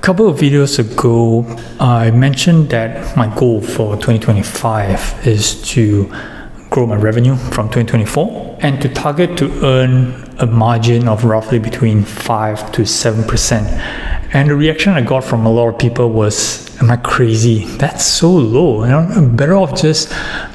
couple of videos ago, I mentioned that my goal for 2025 is to grow my revenue from 2024 and to target to earn a margin of roughly between 5 to 7%. And the reaction I got from a lot of people was, am I crazy? That's so low. I'm better off just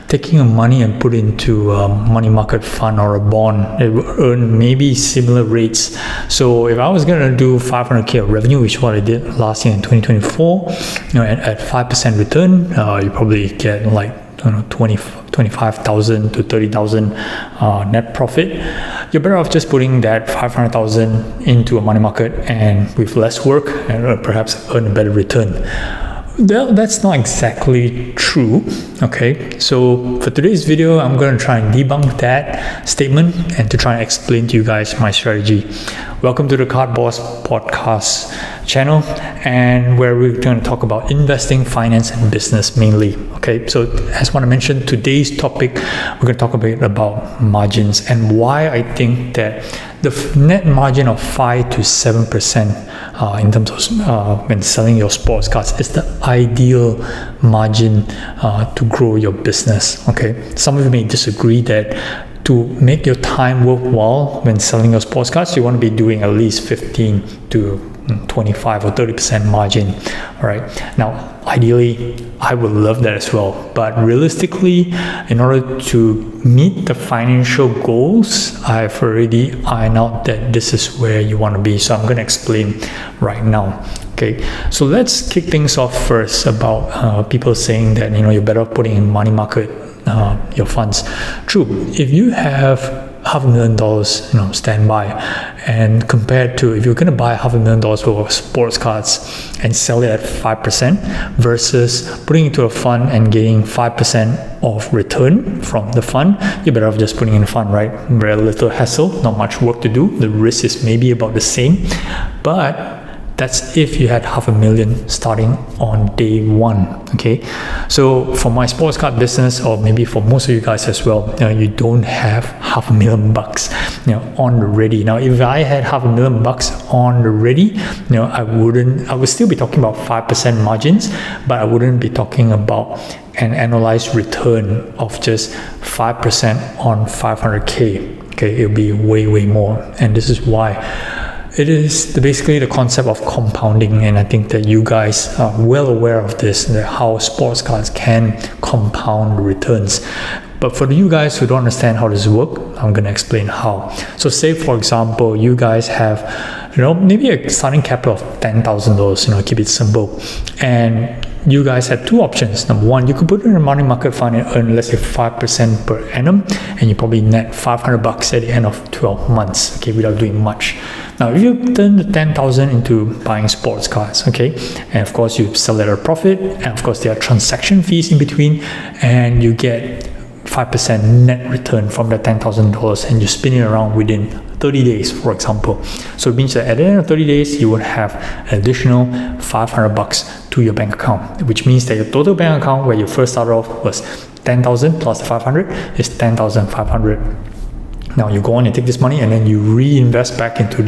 taking money and put into a money market fund or a bond. It will earn maybe similar rates. So if I was going to do 500k of revenue, which is what I did last year in 2024, at 5% return, you probably get like 25,000 to 30,000 net profit. You're better off just putting that 500,000 into a money market and with less work and perhaps earn a better return. Well, that's not exactly true. Okay, so for today's video, I'm going to try and debunk that statement and to try and explain to you guys my strategy. Welcome to the Card Boss podcast channel, and where we're going to talk about investing, finance, and business mainly. Okay, so as what I mentioned, today's topic, we're going to talk a bit about margins and why I think that the net margin of 5 to 7% in terms of when selling your sports cards is the ideal margin to grow your business. Okay, some of you may disagree that to make your time worthwhile when selling your sports cards, you want to be doing at least 15 to 25 or 30% margin. All right. Now, ideally, I would love that as well. But realistically, in order to meet the financial goals, I've already ironed out that this is where you want to be. So I'm going to explain right now. Okay. So let's kick things off first about people saying that, you're better off putting in money market your funds. True. If you have $500,000, standby, and compared to if you're going to buy $500,000 worth of sports cards and sell it at 5% versus putting it into a fund and getting 5% of return from the fund, you're better off just putting in a fund, right? Very little hassle, not much work to do. The risk is maybe about the same, but that's if you had $500,000 starting on day one. Okay, so for my sports card business, or maybe for most of you guys as well, you don't have $500,000 on the ready. Now, if I had $500,000 on the ready, I would still be talking about 5% margins, but I wouldn't be talking about an annualized return of just 5% on 500k. Okay, it'll be way more, and this is why. It is basically the concept of compounding, and I think that you guys are well aware of this, how sports cards can compound returns. But for you guys who don't understand how this works, I'm going to explain how. So say, for example, you guys have, maybe a starting capital of $10,000, keep it simple. And you guys have two options. Number one, you could put it in a money market fund and earn, let's say, 5% per annum, and you probably net $500 at the end of 12 months, okay, without doing much. Now, if you turn the $10,000 into buying sports cards, okay, and of course you sell at a profit, and of course there are transaction fees in between, and you get 5% net return from the $10,000, and you spin it around within 30 days, for example. So it means that at the end of 30 days, you would have an additional $500 to your bank account, which means that your total bank account where you first started off was 10,000 plus the 500 is 10,500. Now you go on and take this money and then you reinvest back into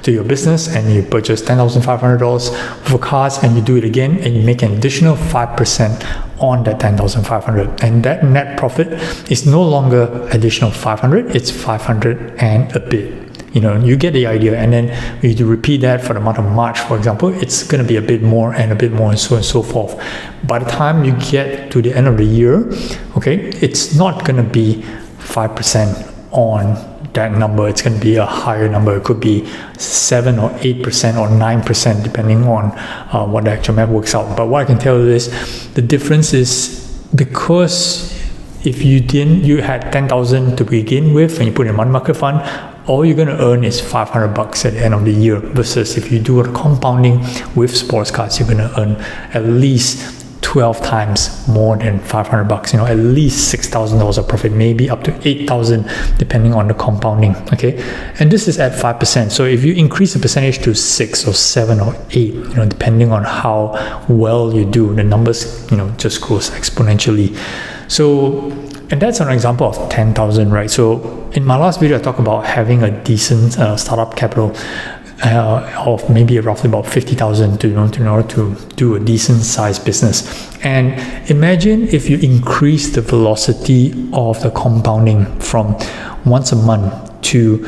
your business, and you purchase $10,500 for cards, and you do it again, and you make an additional 5% on that $10,500, and that net profit is no longer additional 500, it's 500 and a bit. You get the idea. And then when you repeat that for the month of March, for example, it's going to be a bit more and a bit more, and so forth. By the time you get to the end of the year, okay, it's not going to be 5% on that number. It's going to be a higher number. It could be 7 or 8% or 9%, depending on what the actual math works out. But what I can tell you is the difference is because if you had 10,000 to begin with and you put in a money market fund, all you're going to earn is $500 at the end of the year, versus if you do a compounding with sports cards, you're going to earn at least 12 times more than $500, at least $6,000 of profit, maybe up to $8,000 depending on the compounding. Okay, and this is at 5%. So if you increase the percentage to 6 or 7 or 8, depending on how well you do, the numbers just grows exponentially. So, and that's an example of 10,000, right? So in my last video, I talked about having a decent startup capital. of maybe roughly about 50,000 in order to do a decent sized business. And imagine if you increase the velocity of the compounding from once a month to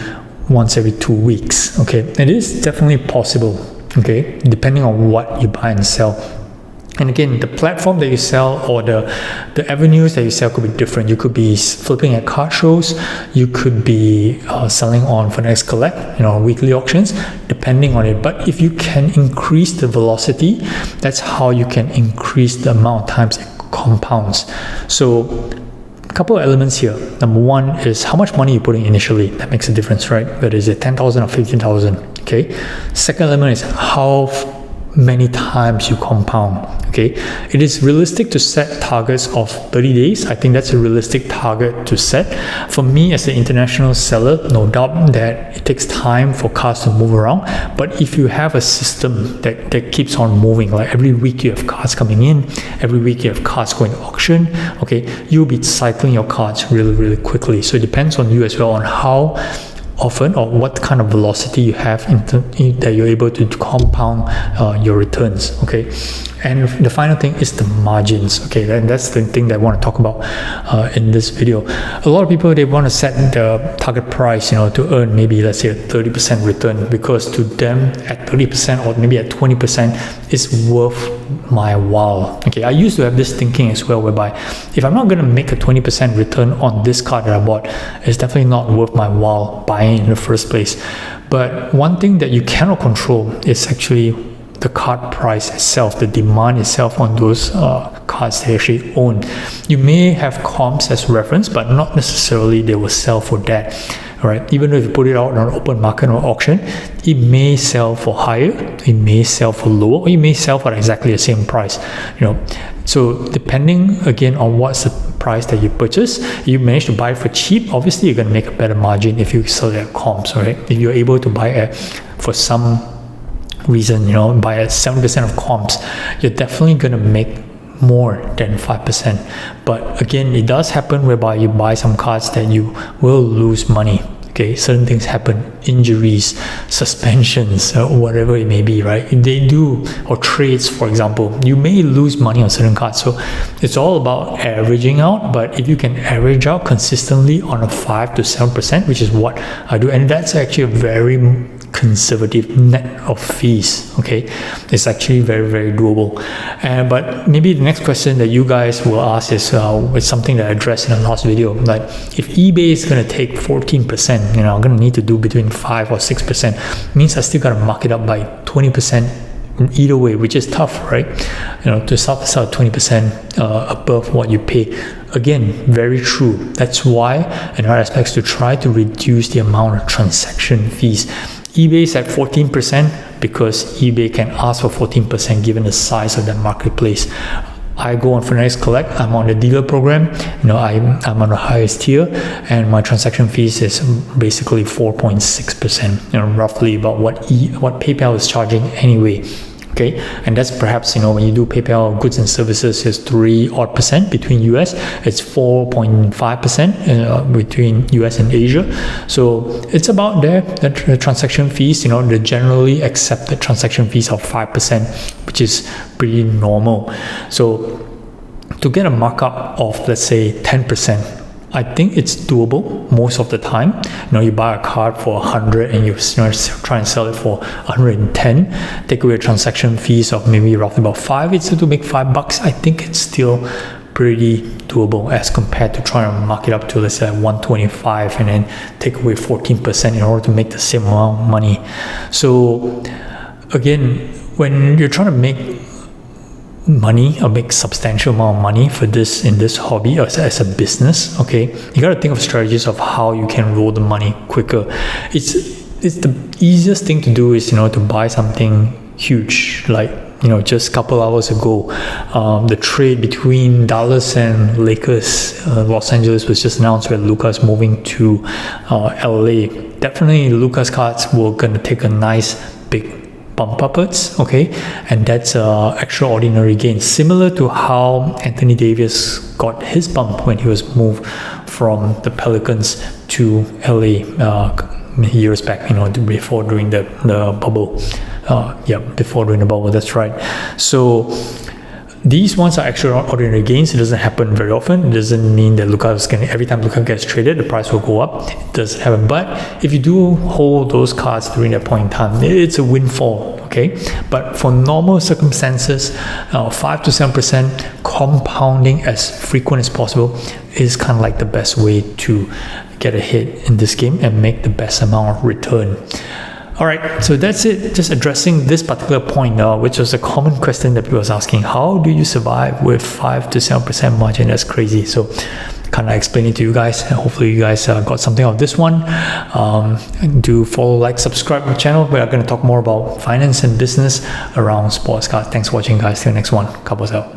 once every 2 weeks. Okay, it is definitely possible, okay, depending on what you buy and sell. And again, the platform that you sell or the avenues that you sell could be different. You could be flipping at car shows, you could be selling on Finance Collect, weekly auctions, depending on it. But if you can increase the velocity, that's how you can increase the amount of times it compounds. So a couple of elements here. Number one is how much money you put in initially. That makes a difference, right? Whether is it 10,000 or 15,000. Okay. Second element is how many times you compound. Okay, it is realistic to set targets of 30 days. I think that's a realistic target to set. For me as an international seller, no doubt that it takes time for cars to move around, but if you have a system that keeps on moving, like every week you have cars coming in, every week you have cars going to auction, okay, you'll be cycling your cars really quickly. So it depends on you as well on how often or what kind of velocity you have that you're able to compound your returns. Okay, and the final thing is the margins. Okay, and that's the thing that I want to talk about in this video. A lot of people, they want to set the target price to earn maybe, let's say, a 30% return, because to them at 30% or maybe at 20% is worth my while. Okay, I used to have this thinking as well, whereby if I'm not going to make a 20% return on this car that I bought, it's definitely not worth my while buying in the first place. But one thing that you cannot control is actually the card price itself, the demand itself on those cards they actually own. You may have comps as reference, but not necessarily they will sell for that. Right? Even if you put it out on an open market or auction, it may sell for higher, it may sell for lower, or it may sell for exactly the same price. So depending again on what's the price that you purchase, you manage to buy for cheap, obviously you're going to make a better margin if you sell at comps, right? If you're able to buy for some reason, buy at 70% of comps, you're definitely going to make more than 5%. But again, it does happen whereby you buy some cards that you will lose money. Okay, certain things happen, injuries, suspensions, whatever it may be, right? If they do, or trades, for example, you may lose money on certain cards. So it's all about averaging out. But if you can average out consistently on a 5 to 7%, which is what I do, and that's actually a very conservative net of fees. Okay, it's actually very doable. But maybe the next question that you guys will ask is something that I addressed in the last video. Like, if eBay is going to take 14%, I'm going to need to do between 5 or 6%. Means I still got to mark it up by 20% either way, which is tough, right? To sell 20% above what you pay. Again, very true. That's why another aspect is to try to reduce the amount of transaction fees. eBay is at 14% because eBay can ask for 14% given the size of that marketplace. I go on Finance Collect, I'm on the dealer program, I'm on the highest tier, and my transaction fees is basically 4.6%, roughly about what PayPal is charging anyway. Okay, and that's perhaps when you do PayPal goods and services is 3% between US, it's 4.5% between US and Asia. So it's about there. The transaction fees, the generally accepted transaction fees of 5%, which is pretty normal. So to get a markup of, let's say, 10%, I think it's doable most of the time. You buy a card for 100 and you try and sell it for 110. Take away transaction fees of maybe roughly about 5. It's to make $5. I think it's still pretty doable as compared to trying to mark it up to, let's say, 125 and then take away 14% in order to make the same amount of money. So again, when you're trying to make money or make substantial amount of money for this in this hobby or as a business, okay, you got to think of strategies of how you can roll the money quicker. It's the easiest thing to do is to buy something huge, like just a couple hours ago, the trade between Dallas and Lakers, Los Angeles was just announced, where Luka's moving to LA. Definitely Luka's cards were going to take a nice big bump upwards, okay, and that's extraordinary gain, similar to how Anthony Davis got his bump when he was moved from the Pelicans to LA years back, before during the bubble. Before during the bubble, that's right. So these ones are extraordinary gains. It doesn't happen very often. It doesn't mean that every time Luca gets traded, the price will go up. It doesn't happen. But if you do hold those cards during that point in time, it's a windfall. Okay, but for normal circumstances, 5 to 7% compounding as frequent as possible is kind of like the best way to get ahead in this game and make the best amount of return. Alright, so that's it. Just addressing this particular point, which was a common question that people was asking. How do you survive with 5 to 7% margin? That's crazy. So kind of explaining to you guys. Hopefully you guys got something out of this one. Do follow, like, subscribe to my channel. We are going to talk more about finance and business around sports cards. Thanks for watching, guys. See you next one. Couples out.